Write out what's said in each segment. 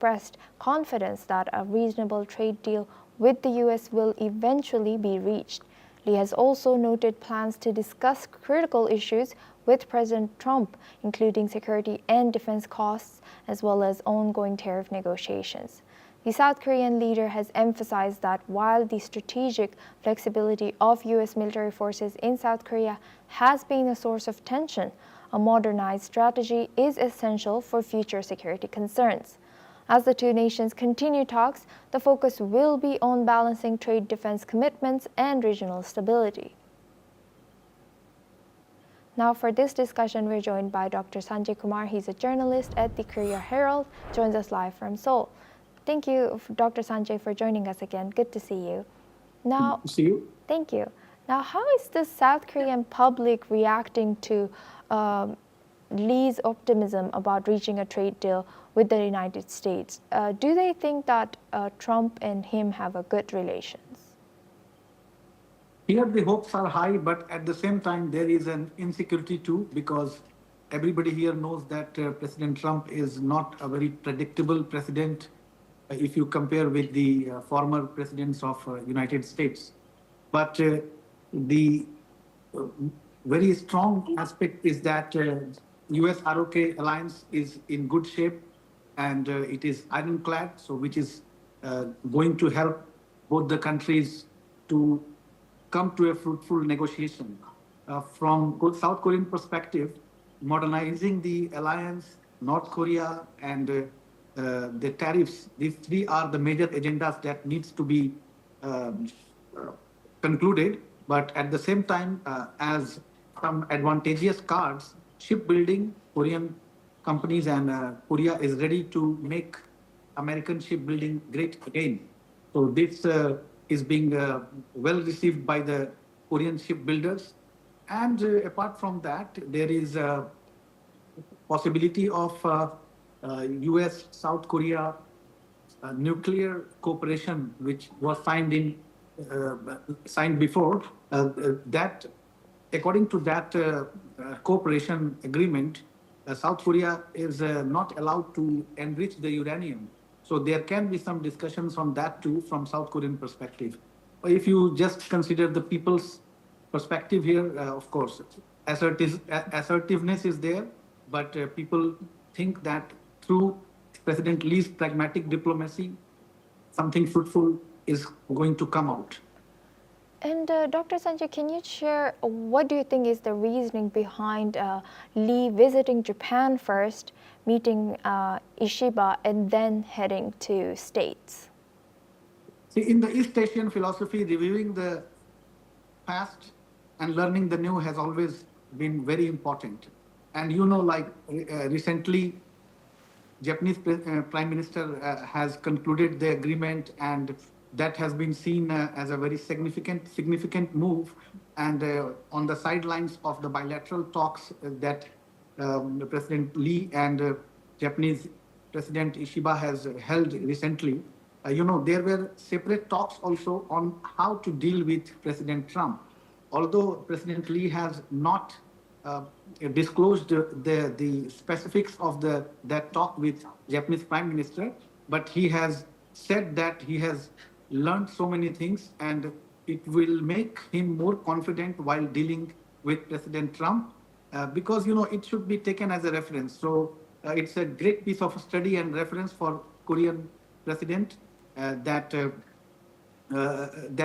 expressed confidence that a reasonable trade deal with the U.S. will eventually be reached. Lee has also noted plans to discuss critical issues with President Trump, including security and defense costs, as well as ongoing tariff negotiations. The South Korean leader has emphasized that while the strategic flexibility of U.S. military forces in South Korea has been a source of tension, a modernized strategy is essential for future security concerns. As the two nations continue talks, the focus will be on balancing trade defense commitments and regional stability. Now for this discussion, we're joined by Dr. Sanjay Kumar. He's a journalist at the Korea Herald, joins us live from Seoul. Thank you, Dr. Sanjay, for joining us again. Good to see you. Now, Good to see you. Thank you. Now, how is the South Korean public reacting to Lee's optimism about reaching a trade deal with the United States? Do they think that Trump and him have a good relations? Here the hopes are high, but at the same time there is an insecurity too, because everybody here knows that President Trump is not a very predictable president if you compare with the former presidents of United States. But the very strong aspect is that US-ROK alliance is in good shape, and it is ironclad, so which is going to help both the countries to come to a fruitful negotiation. From South Korean perspective, modernizing the alliance, North Korea, and the tariffs, these three are the major agendas that needs to be concluded. But at the same time, as some advantageous cards, shipbuilding, Korean companies and Korea is ready to make American shipbuilding great again. So this is being well received by the Korean shipbuilders. And apart from that, there is a possibility of US-South Korea nuclear cooperation, which was signed before. That, according to that cooperation agreement, South Korea is not allowed to enrich the uranium. So there can be some discussions on that too from South Korean perspective. If you just consider the people's perspective here, of course, assertiveness is there, but people think that through President Lee's pragmatic diplomacy, something fruitful is going to come out. And Dr. Sanjay, can you share what do you think is the reasoning behind Lee visiting Japan first, meeting Ishiba, and then heading to States? See, in the East Asian philosophy, reviewing the past and learning the new has always been very important. And you know, like recently, Japanese Prime Minister has concluded the agreement, and that has been seen as a very significant move. And on the sidelines of the bilateral talks that President Lee and Japanese President Ishiba has held recently, you know, there were separate talks also on how to deal with President Trump. Although President Lee has not disclosed the specifics of that talk with Japanese Prime Minister, but he has said that he has learned so many things, and it will make him more confident while dealing with President Trump, because, you know, it should be taken as a reference. So it's a great piece of study and reference for Korean president that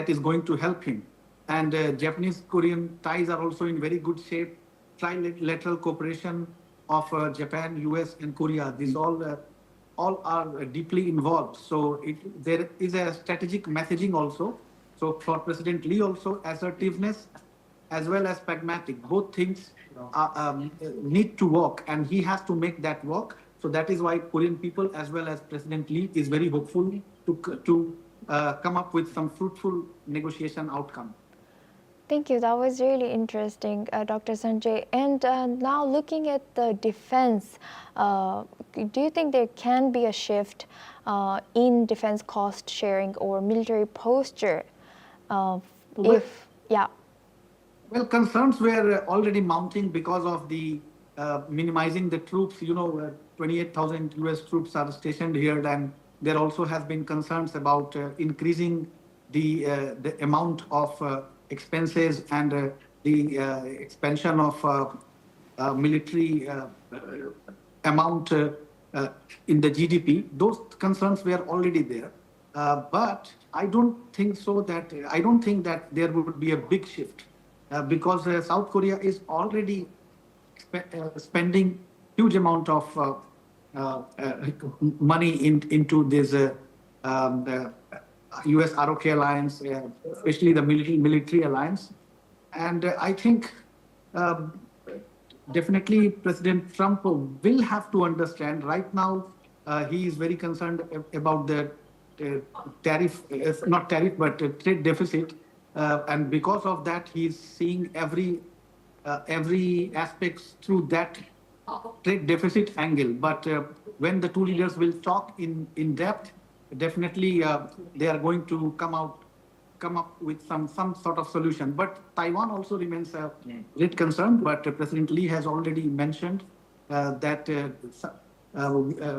is going to help him. And Japanese-Korean ties are also in very good shape. Trilateral cooperation of Japan, US, and Korea, these all are deeply involved. So there is a strategic messaging also. So for President Lee also, assertiveness as well as pragmatic, both things need to work, and he has to make that work. So that is why Korean people as well as President Lee is very hopeful to come up with some fruitful negotiation outcome. Thank you. That was really interesting, Dr. Sanjay. And now looking at the defense, do you think there can be a shift in defense cost sharing or military posture? Well, concerns were already mounting because of the minimizing the troops. You know, 28,000 US troops are stationed here, then there also has been concerns about increasing the amount of expenses and the expansion of military amount uh, in the GDP. Those concerns were already there. But I don't think so that I don't think that there would be a big shift because South Korea is already spending huge amount of money into this U.S. ROK alliance, especially the military alliance, and I think um, definitely President Trump will have to understand. Right now, he is very concerned about the tariff, not tariff, but trade deficit, and because of that, he is seeing every aspects through that trade deficit angle. But when the two leaders will talk in depth, definitely they are going to come up with some sort of solution. But Taiwan also remains a great concern. But President Lee has already mentioned that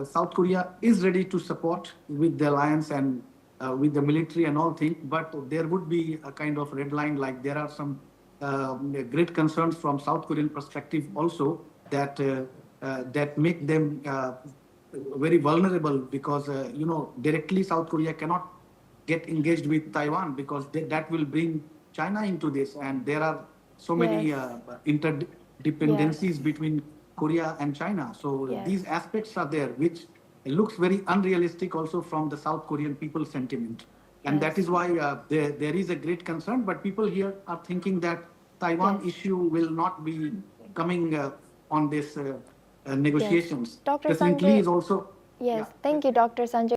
South Korea is ready to support with the alliance and with the military and all things. But there would be a kind of red line, like there are some great concerns from South Korean perspective also that that make them very vulnerable because directly South Korea cannot get engaged with Taiwan because that will bring China into this, and there are so many Yes. interdependencies Yes. between Korea and China. So Yes. these aspects are there, which looks very unrealistic also from the South Korean people sentiment. And that Yes. is why there is a great concern, but people here are thinking that Taiwan Yes. issue will not be coming on this Yes. negotiations. Dr. President Lee Sanjay, is also, yeah. yes, thank you, Dr. Sanjay.